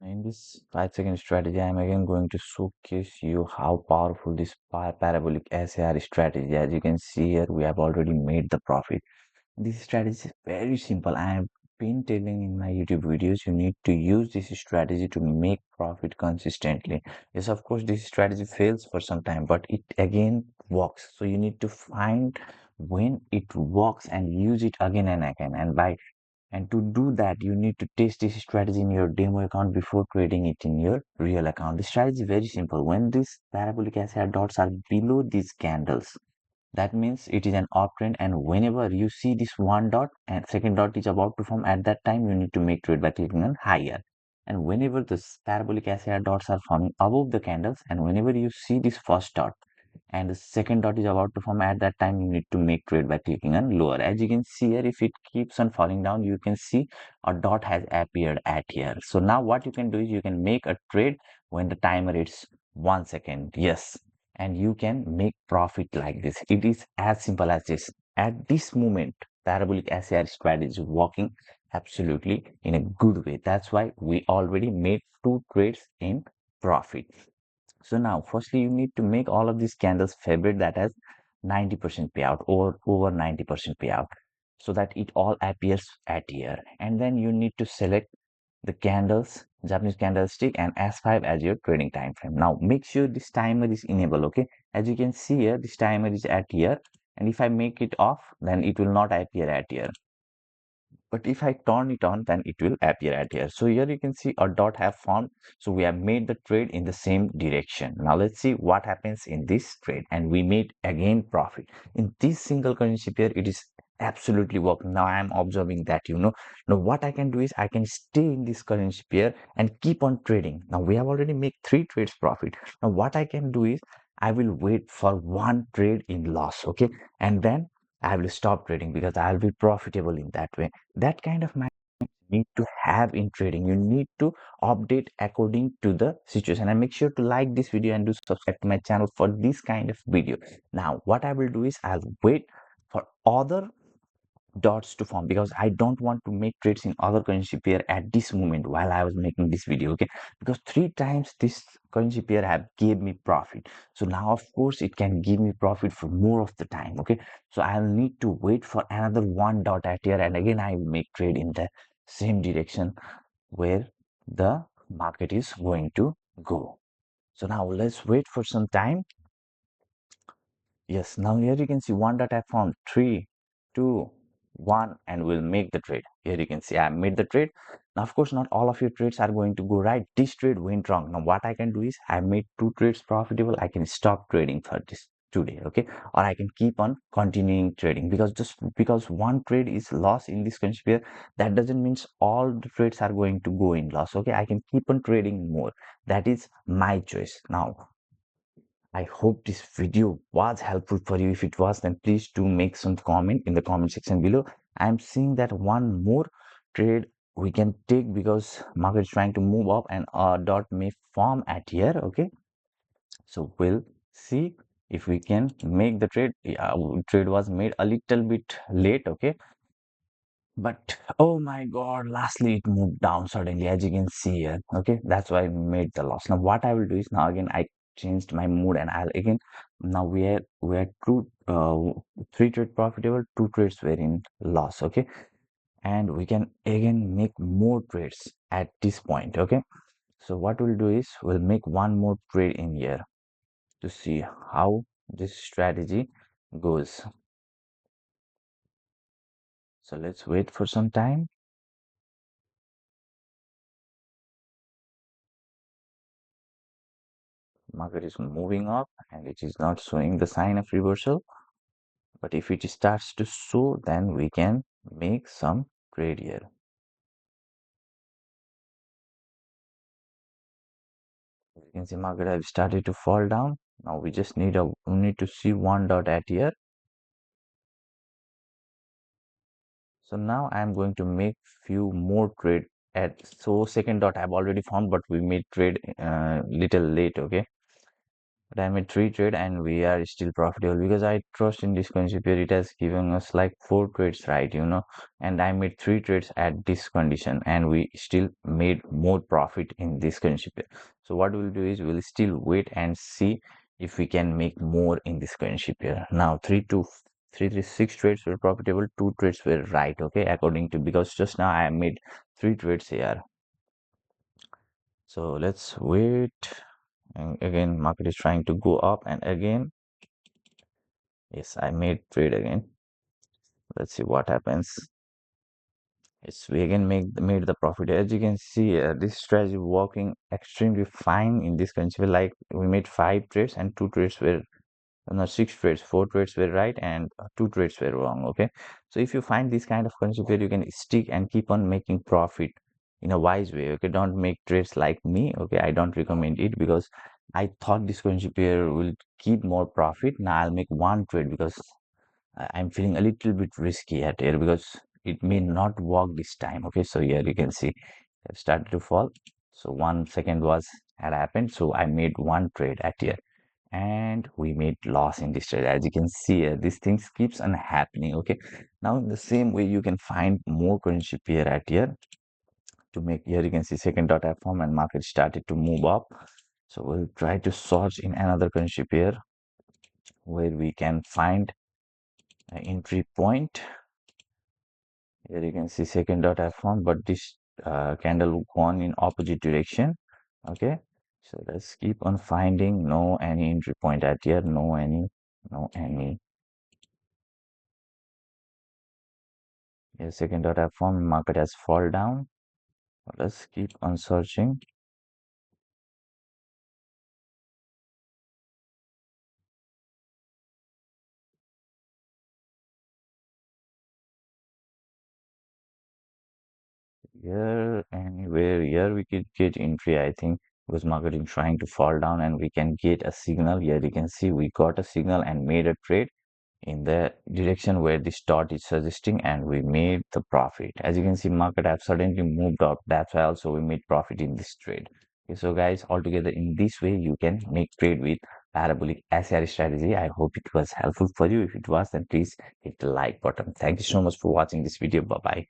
In this 5 second strategy, I'm again going to showcase you how powerful this parabolic SAR strategy. As you can see here, we have already made the profit. This strategy is very simple. I have been telling in my YouTube videos you need to use this strategy to make profit consistently. Yes, of course, this strategy fails for some time, but it again works. So you need to find when it works and use it again and again. And to do that, you need to test this strategy in your demo account before trading it in your real account. The strategy is very simple. When these parabolic SR dots are below these candles, that means it is an uptrend, and whenever you see this one dot and second dot is about to form, at that time you need to make trade by clicking on higher. And whenever the parabolic SR dots are forming above the candles, and whenever you see this first dot and the second dot is about to form, at that time you need to make trade by clicking on lower. As you can see here, if it keeps on falling down, you can see a dot has appeared at here. So now what you can do is you can make a trade when the timer is 1 second. Yes, and you can make profit like this. It is as simple as this. At this moment, parabolic SAR strategy is working absolutely in a good way. That's why we already made 2 trades in profit. So now, firstly, you need to make all of these candles favorite that has 90% payout or over 90% payout, so that it all appears at here. And then you need to select the candles, Japanese candlestick and S5 as your trading time frame. Now make sure this timer is enabled. Okay, as you can see here, this timer is at here, and if I make it off, then it will not appear at here. But if I turn it on, then it will appear at here. So here you can see a dot have formed. So we have made the trade in the same direction. Now let's see what happens in this trade. And we made again profit. In this single currency pair, it is absolutely working. Now I am observing that, now what I can do is I can stay in this currency pair and keep on trading. Now we have already made 3 trades profit. Now what I can do is I will wait for one trade in loss. Okay. And then I will stop trading because I'll be profitable in that way. That kind of mind you need to have in trading. You need to update according to the situation. And make sure to like this video and do subscribe to my channel for this kind of video. Now what I will do is I'll wait for other dots to form, because I don't want to make trades in other currency pair at this moment while I was making this video. Okay, because 3 times this currency pair have gave me profit. So now of course it can give me profit for more of the time. Okay, so I'll need to wait for another one dot at here, and again I will make trade in the same direction where the market is going to go. So now let's wait for some time. Yes, now here you can see one dot I found, 3, 2, 1, and we'll make the trade. Here you can see I made the trade. Now, of course, not all of your trades are going to go right. This trade went wrong. Now, what I can do is I made 2 trades profitable. I can stop trading for this today, okay? Or I can keep on continuing trading, because just because one trade is loss in this currency pair, that doesn't mean all the trades are going to go in loss, okay? I can keep on trading more. That is my choice. Now, I hope this video was helpful for you. If it was, then please do make some comment in the comment section below. I'm seeing that one more trade we can take, because market is trying to move up and a dot may form at here. Okay, so we'll see if we can make the trade. Yeah, trade was made a little bit late. Okay, but oh my god, lastly it moved down suddenly, as you can see here. Okay, that's why I made the loss. Now what I will do is, now again I changed my mood, and I'll again, now we are 3 trade profitable, 2 trades were in loss. Okay, and we can again make more trades at this point. Okay, so what we'll do is we'll make one more trade in here to see how this strategy goes. So let's wait for some time. Market is moving up and it is not showing the sign of reversal, but if it starts to show, then we can make some trade here. You can see market have started to fall down. Now we just need to see one dot at here. So now I am going to make few more trade at, so second dot I have already found, but we made trade little late. Okay, But I made three trade and we are still profitable because I trust in this concept here. It has given us like four trades, right? And I made three trades at this condition and we still made more profit in this concept here. So what we'll do is we'll still wait and see if we can make more in this concept here. Now six trades were profitable, two trades were right, okay, according to, because just now I made three trades here. So let's wait. And again, market is trying to go up, and again, yes, I made trade again. Let's see what happens. Yes, we again made the profit. As you can see, this strategy working extremely fine in this concept. Like we made five trades and two trades were no, six trades, four trades were right and two trades were wrong. Okay, so if you find this kind of concept, you can stick and keep on making profit in a wise way. Okay, don't make trades like me. Okay, I don't recommend it because I thought this concept here will keep more profit. Now I'll make one trade because I'm feeling a little bit risky at here because it may not work this time. Okay, so here you can see it started to fall. So 1 second was had happened. So I made one trade at here and we made loss in this trade. As you can see, these things keeps on happening. Okay, now in the same way you can find more currency pair at here to make. Here you can see second dot F form and market started to move up. So we'll try to search in another currency pair where we can find an entry point. Here you can see second dot F form, but this candle gone in opposite direction. Okay, so let's keep on finding. No any entry point at here, no any. Yeah, second dot F form, market has fall down. Let's keep on searching. Here, anywhere here we could get entry, I think, because market is trying to fall down and we can get a signal. Here you can see we got a signal and made a trade in the direction where this dot is suggesting, and we made the profit. As you can see, market have suddenly moved up. That's why also we made profit in this trade. Okay, so guys, altogether in this way you can make trade with parabolic SR strategy. I hope it was helpful for you. If it was, then please hit the like button. Thank you so much for watching this video. Bye bye.